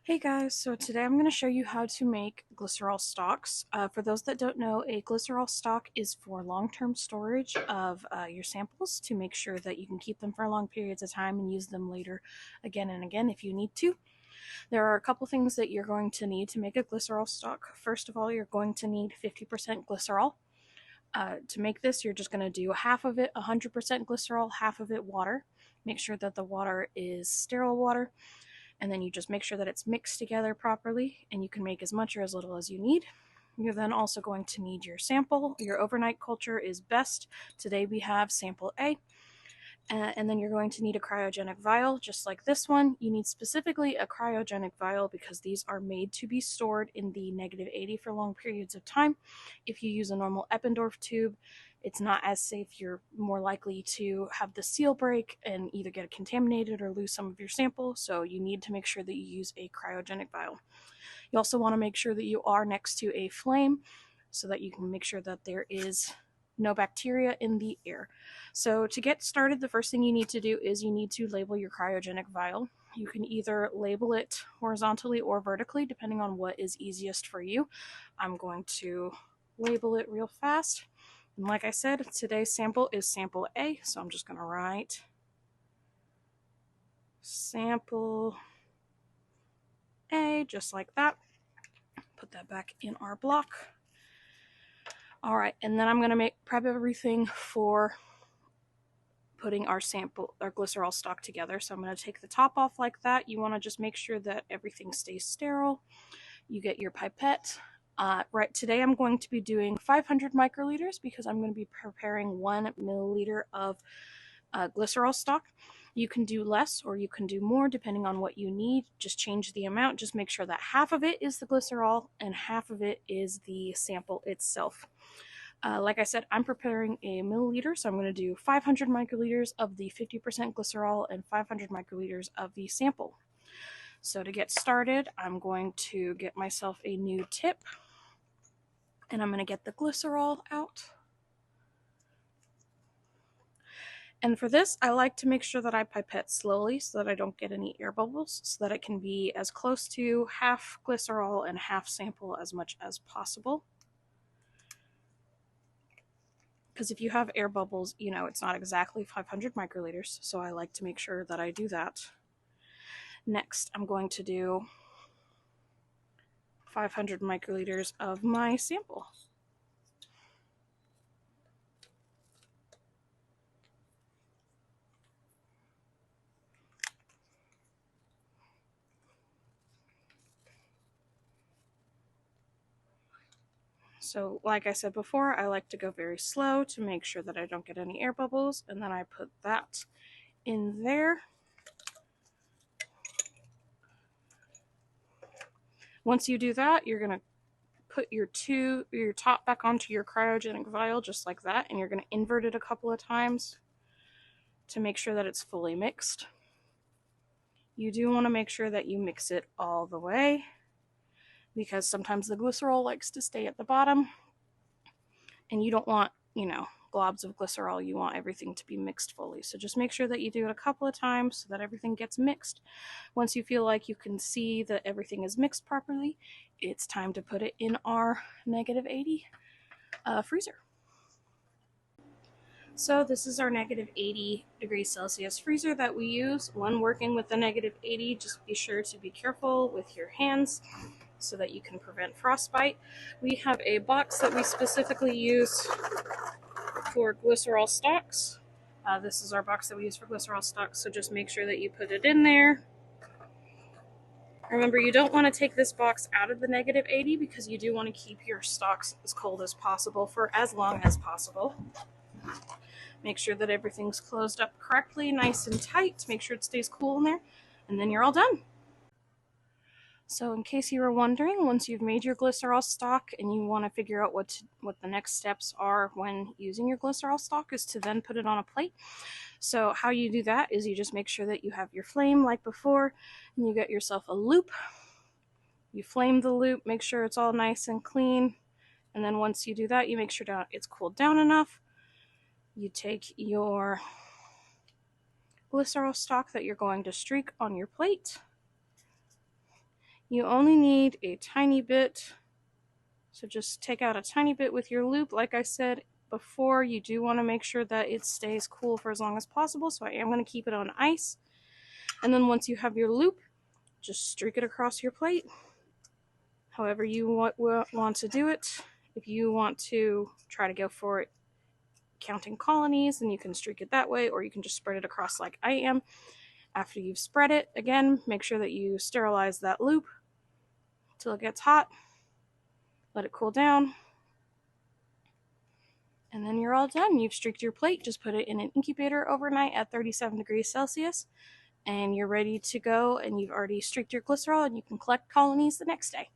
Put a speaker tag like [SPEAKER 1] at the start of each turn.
[SPEAKER 1] Hey guys, so today I'm going to show you how to make glycerol stocks. For those that don't know, a glycerol stock is for long-term storage of your samples to make sure that you can keep them for long periods of time and use them later again and again if you need to. There are a couple things that you're going to need to make a glycerol stock. First of all, you're going to need 50% glycerol. To make this, you're just going to do half of it 100% glycerol, half of it water. Make sure that the water is sterile water, and then you just make sure that it's mixed together properly, and you can make as much or as little as you need. You're then also going to need your sample. Your overnight culture is best. Today we have sample A. And then you're going to need a cryogenic vial, just like this one. You need specifically a cryogenic vial because these are made to be stored in the -80 for long periods of time. If you use a normal Eppendorf tube, it's not as safe. You're more likely to have the seal break and either get contaminated or lose some of your sample, so you need to make sure that you use a cryogenic vial. You also want to make sure that you are next to a flame so that you can make sure that there is no bacteria in the air. So to get started, the first thing you need to do is you need to label your cryogenic vial. You can either label it horizontally or vertically, depending on what is easiest for you. I'm going to label it real fast. And like I said, today's sample is sample A, so I'm just going to write sample A, just like that. Put that back in our block. All right, and then I'm going to prep everything for putting our glycerol stock together. So I'm going to take the top off like that. You want to just make sure that everything stays sterile. You get your pipette. Right, today I'm going to be doing 500 microliters because I'm going to be preparing 1 milliliter of glycerol stock. You can do less or you can do more depending on what you need. Just change the amount. Just make sure that half of it is the glycerol and half of it is the sample itself. Like I said, I'm preparing a milliliter, so I'm going to do 500 microliters of the 50% glycerol and 500 microliters of the sample. So to get started, I'm going to get myself a new tip, and I'm going to get the glycerol out. And for this, I like to make sure that I pipette slowly so that I don't get any air bubbles, so that it can be as close to half glycerol and half sample as much as possible. Because if you have air bubbles, you know, it's not exactly 500 microliters, so I like to make sure that I do that. Next, I'm going to do 500 microliters of my sample. So like I said before, I like to go very slow to make sure that I don't get any air bubbles, and then I put that in there. Once you do that, you're going to put your top back onto your cryogenic vial just like that, and you're going to invert it a couple of times to make sure that it's fully mixed. You do want to make sure that you mix it all the way, because sometimes the glycerol likes to stay at the bottom, and you don't want, you know, globs of glycerol. You want everything to be mixed fully. So just make sure that you do it a couple of times so that everything gets mixed. Once you feel like you can see that everything is mixed properly, it's time to put it in our -80 freezer. So this is our -80°C freezer that we use. When working with the -80, just be sure to be careful with your hands so that you can prevent frostbite. We have a box that we specifically use for glycerol stocks. This is our box that we use for glycerol stocks, so just make sure that you put it in there. Remember, you don't want to take this box out of the -80 because you do want to keep your stocks as cold as possible for as long as possible. Make sure that everything's closed up correctly, nice and tight. Make sure it stays cool in there, and then you're all done. So in case you were wondering, once you've made your glycerol stock and you want to figure out what the next steps are when using your glycerol stock, is to then put it on a plate. So how you do that is you just make sure that you have your flame like before, and you get yourself a loop. You flame the loop, make sure it's all nice and clean, and then once you do that, you make sure it's cooled down enough. You take your glycerol stock that you're going to streak on your plate. You only need a tiny bit, so just take out a tiny bit with your loop. Like I said before, you do want to make sure that it stays cool for as long as possible, so I am going to keep it on ice. And then once you have your loop, just streak it across your plate, however you want to do it. If you want to try to go for it counting colonies, then you can streak it that way, or you can just spread it across like I am. After you've spread it, again, make sure that you sterilize that loop till it gets hot. Let it cool down. And then you're all done. You've streaked your plate. Just put it in an incubator overnight at 37 degrees Celsius. And you're ready to go. And you've already streaked your glycerol, and you can collect colonies the next day.